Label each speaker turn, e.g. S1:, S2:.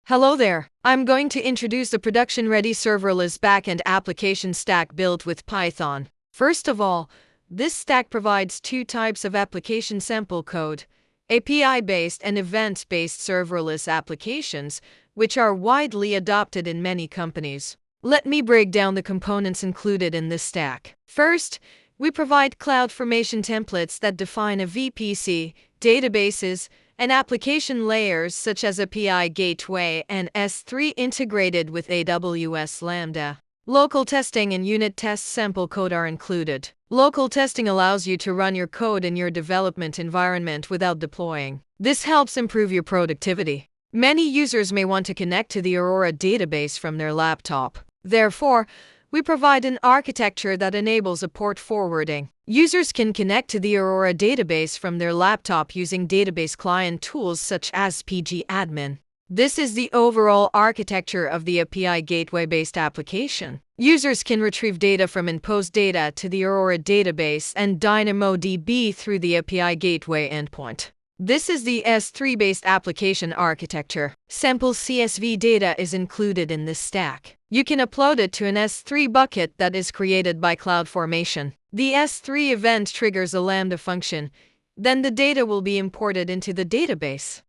S1: Hello there. I'm going to introduce the production-ready serverless backend application stack built with Python. First of all, this stack provides two types of application sample code: API-based and event-based serverless applications, which are widely adopted in many companies. Let me break down the components included in this stack. First, we provide CloudFormation templates that define a VPC, databases, and application layers such as API Gateway and S3 integrated with AWS Lambda. Local testing and unit test sample code are included. Local testing allows you to run your code in your development environment without deploying. This helps improve your productivity. Many users may want to connect to the Aurora database from their laptop. Therefore, we provide an architecture that enables a port forwarding. Users can connect to the Aurora database from their laptop using database client tools such as pgadmin. This is the overall architecture of the API Gateway-based application. Users can retrieve data from InPost data to the Aurora database and DynamoDB through the API Gateway endpoint. This is the S3-based application architecture. Sample CSV data is included in this stack. You can upload it to an S3 bucket that is created by CloudFormation. The S3 event triggers a Lambda function. Then the data will be imported into the database.